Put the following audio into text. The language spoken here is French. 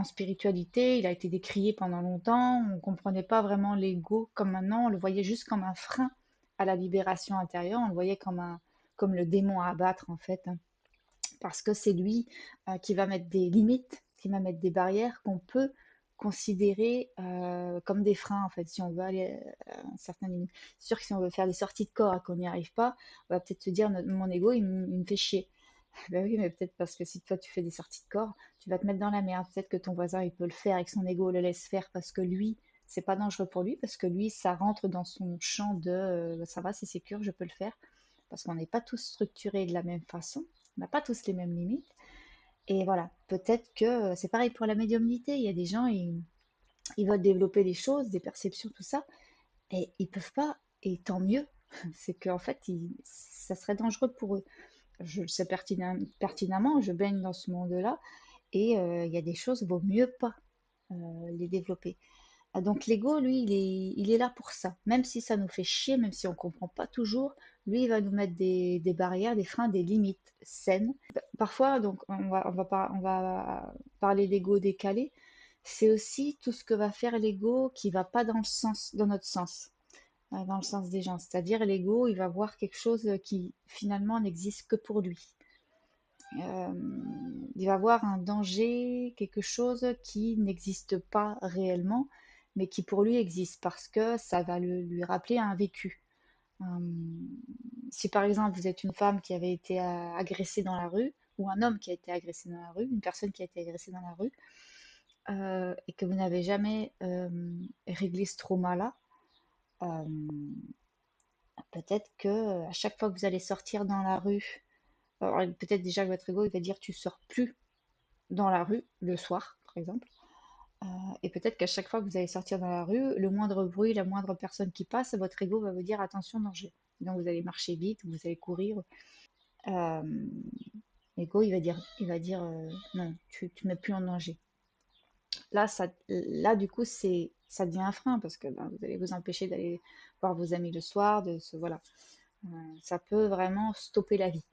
en spiritualité, il a été décrié pendant longtemps. On ne comprenait pas vraiment l'ego comme maintenant. On le voyait juste comme un frein à la libération intérieure. On le voyait comme le démon à abattre en fait, hein. Parce que c'est lui qui va mettre des limites, qui va mettre des barrières qu'on peut considérer comme des freins en fait, si on veut aller à un certain limite. C'est sûr que si on veut faire des sorties de corps et qu'on n'y arrive pas, on va peut-être se dire mon ego il me fait chier. Ben oui, mais peut-être parce que si toi tu fais des sorties de corps, tu vas te mettre dans la merde. Peut-être que ton voisin il peut le faire et que son ego le laisse faire parce que lui, c'est pas dangereux pour lui, parce que lui, ça rentre dans son champ de ça va, c'est sécure, je peux le faire. Parce qu'on n'est pas tous structurés de la même façon, on n'a pas tous les mêmes limites. Et voilà, peut-être que c'est pareil pour la médiumnité. Il y a des gens, ils veulent développer des choses, des perceptions, tout ça, et ils peuvent pas. Et tant mieux, c'est qu'en fait, ça serait dangereux pour eux. Je le sais pertinemment, je baigne dans ce monde-là, et il y a des choses, vaut mieux pas les développer. Ah, donc l'ego, lui, il est là pour ça. Même si ça nous fait chier, même si on comprend pas toujours, lui, il va nous mettre des barrières, des freins, des limites saines. Parfois, donc, on va parler d'ego décalé. C'est aussi tout ce que va faire l'ego qui va pas dans le sens, dans notre sens, dans le sens des gens. C'est-à-dire l'ego, il va voir quelque chose qui finalement n'existe que pour lui. Euh, il va voir un danger, quelque chose qui n'existe pas réellement, mais qui pour lui existe parce que ça va lui rappeler un vécu. Euh, Si par exemple vous êtes une femme qui avait été agressée dans la rue, ou un homme qui a été agressé dans la rue, une personne qui a été agressée dans la rue, et que vous n'avez jamais réglé ce trauma-là, euh, peut-être que à chaque fois que vous allez sortir dans la rue, alors, peut-être déjà que votre ego il va dire tu sors plus dans la rue le soir, par exemple. Euh, et peut-être qu'à chaque fois que vous allez sortir dans la rue, le moindre bruit, la moindre personne qui passe, votre ego va vous dire attention, danger. Donc vous allez marcher vite, vous allez courir. Euh, L'ego, il va dire non, tu ne mets plus en danger. Là du coup, ça devient un frein parce que ben, vous allez vous empêcher d'aller voir vos amis le soir, voilà. Ça peut vraiment stopper la vie.